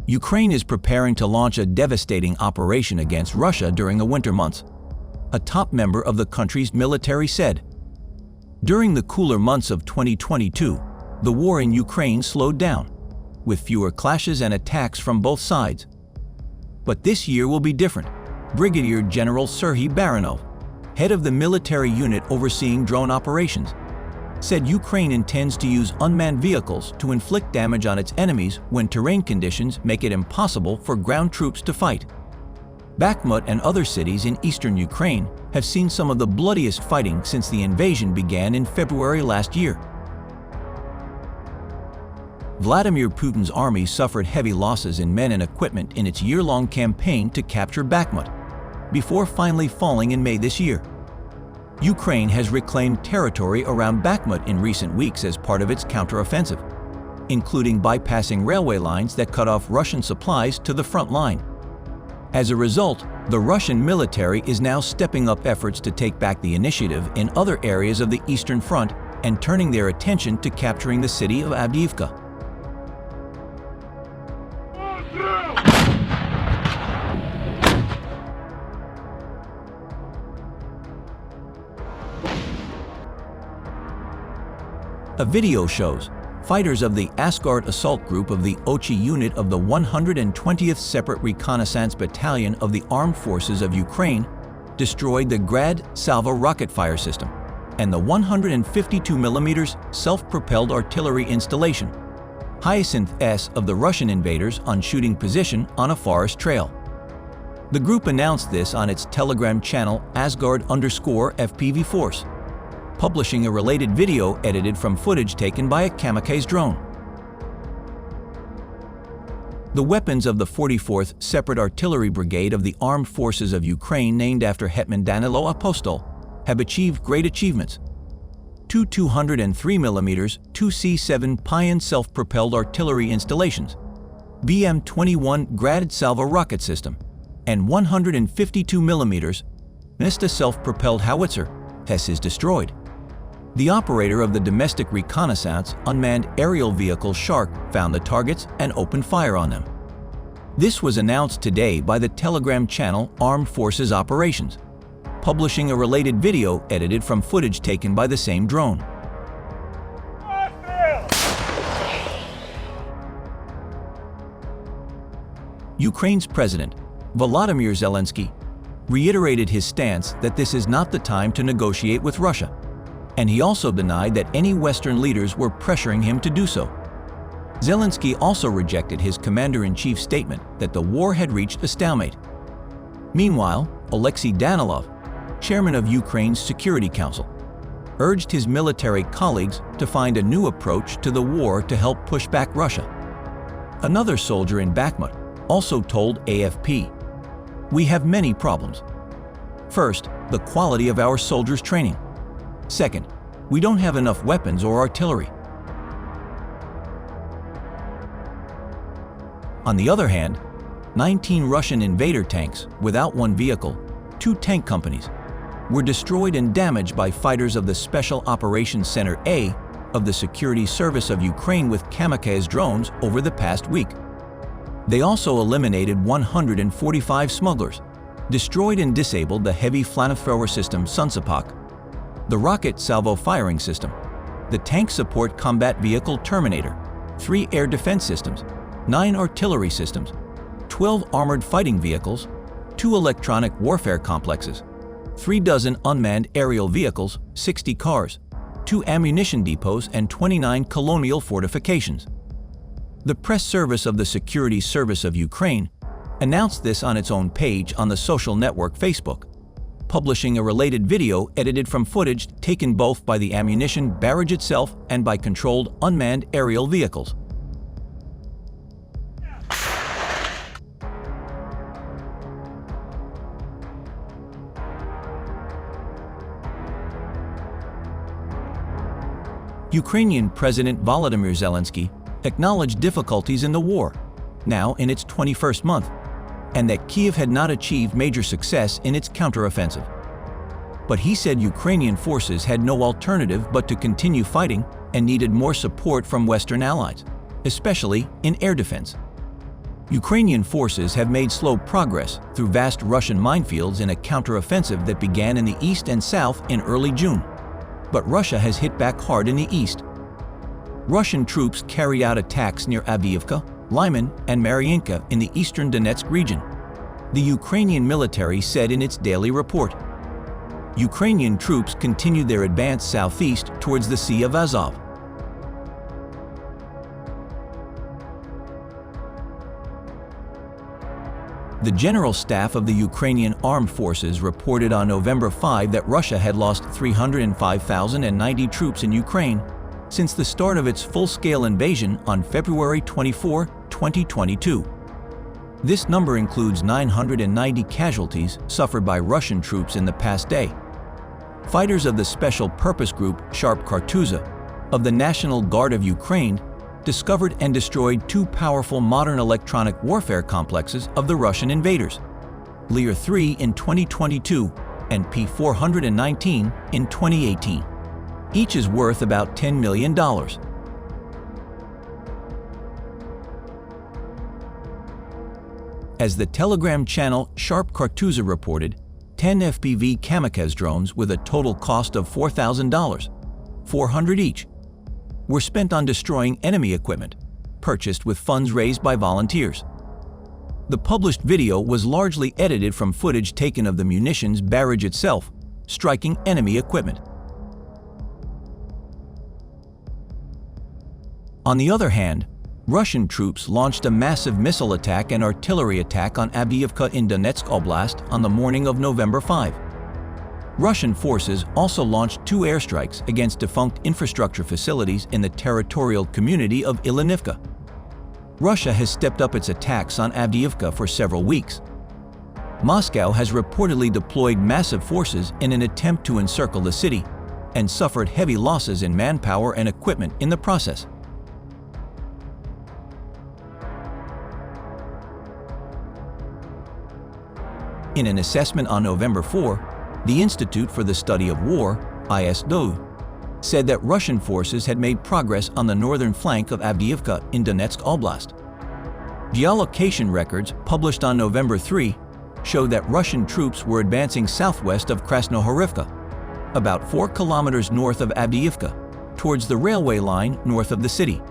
Ukraine is preparing to launch a devastating operation against Russia during the winter months, a top member of the country's military said. During the cooler months of 2022, the war in Ukraine slowed down, with fewer clashes and attacks from both sides. But this year will be different, Brigadier General Serhiy Baranov, head of the military unit overseeing drone operations, said Ukraine intends to use unmanned vehicles to inflict damage on its enemies when terrain conditions make it impossible for ground troops to fight. Bakhmut and other cities in eastern Ukraine have seen some of the bloodiest fighting since the invasion began in February last year. Vladimir Putin's army suffered heavy losses in men and equipment in its year-long campaign to capture Bakhmut, before finally falling in May this year. Ukraine has reclaimed territory around Bakhmut in recent weeks as part of its counteroffensive, including bypassing railway lines that cut off Russian supplies to the front line. As a result, the Russian military is now stepping up efforts to take back the initiative in other areas of the Eastern Front and turning their attention to capturing the city of Avdiivka. A video shows fighters of the Asgard assault group of the Ochi unit of the 120th Separate Reconnaissance Battalion of the Armed Forces of Ukraine destroyed the Grad salvo rocket fire system and the 152mm self-propelled artillery installation, Hyacinth-S of the Russian invaders on shooting position on a forest trail. The group announced this on its Telegram channel Asgard_FPV Force, publishing a related video edited from footage taken by a kamikaze drone. The weapons of the 44th Separate Artillery Brigade of the Armed Forces of Ukraine, named after Hetman Danylo Apostol, have achieved great achievements. Two 203mm 2C7 Pion self-propelled artillery installations, BM-21 Grad salvo rocket system, and 152mm Msta self-propelled howitzer S is destroyed. The operator of the domestic reconnaissance unmanned aerial vehicle Shark found the targets and opened fire on them. This was announced today by the Telegram channel Armed Forces Operations, publishing a related video edited from footage taken by the same drone. Ukraine's President, Volodymyr Zelensky, reiterated his stance that this is not the time to negotiate with Russia, and he also denied that any Western leaders were pressuring him to do so. Zelensky also rejected his commander-in-chief's statement that the war had reached a stalemate. Meanwhile, Alexei Danilov, chairman of Ukraine's Security Council, urged his military colleagues to find a new approach to the war to help push back Russia. Another soldier in Bakhmut also told AFP, "We have many problems. First, the quality of our soldiers' training. Second, we don't have enough weapons or artillery. On the other hand, 19 Russian invader tanks without one vehicle, 2 tank companies, were destroyed and damaged by fighters of the Special Operations Center A of the Security Service of Ukraine with kamikaze drones over the past week. They also eliminated 145 smugglers, destroyed and disabled the heavy flamethrower system Sunsapak, the rocket salvo firing system, the tank support combat vehicle Terminator, 3 air defense systems, 9 artillery systems, 12 armored fighting vehicles, 2 electronic warfare complexes, 3 dozen unmanned aerial vehicles, 60 cars, 2 ammunition depots, and 29 colonial fortifications. The press service of the Security Service of Ukraine announced this on its own page on the social network Facebook, publishing a related video edited from footage taken both by the ammunition barrage itself and by controlled unmanned aerial vehicles. Ukrainian President Volodymyr Zelensky acknowledged difficulties in the war, now in its 21st month, and that Kyiv had not achieved major success in its counteroffensive. But he said Ukrainian forces had no alternative but to continue fighting and needed more support from Western allies, especially in air defense. Ukrainian forces have made slow progress through vast Russian minefields in a counteroffensive that began in the east and south in early June. But Russia has hit back hard in the east. Russian troops carried out attacks near Avdiivka, Lyman, and Mariinka in the eastern Donetsk region, the Ukrainian military said in its daily report. Ukrainian troops continued their advance southeast towards the Sea of Azov. The General Staff of the Ukrainian Armed Forces reported on November 5 that Russia had lost 305,090 troops in Ukraine since the start of its full-scale invasion on February 24, 2022. This number includes 990 casualties suffered by Russian troops in the past day. Fighters of the Special Purpose Group Sharp Kartuza of the National Guard of Ukraine discovered and destroyed two powerful modern electronic warfare complexes of the Russian invaders, Lear-3 in 2022 and P-419 in 2018. Each is worth about $10 million. As the Telegram channel Sharp Kartuza reported, 10 FPV kamikaze drones with a total cost of $4,000, 400 each, were spent on destroying enemy equipment, purchased with funds raised by volunteers. The published video was largely edited from footage taken of the munitions barrage itself, striking enemy equipment. On the other hand, Russian troops launched a massive missile attack and artillery attack on Avdiivka in Donetsk Oblast on the morning of November 5. Russian forces also launched two airstrikes against defunct infrastructure facilities in the territorial community of Ilanivka. Russia has stepped up its attacks on Avdiivka for several weeks. Moscow has reportedly deployed massive forces in an attempt to encircle the city and suffered heavy losses in manpower and equipment in the process. In an assessment on November 4, the Institute for the Study of War, ISDO, said that Russian forces had made progress on the northern flank of Avdiivka in Donetsk Oblast. Geolocation records published on November 3 showed that Russian troops were advancing southwest of Krasnohorivka, about 4 kilometers north of Avdiivka, towards the railway line north of the city.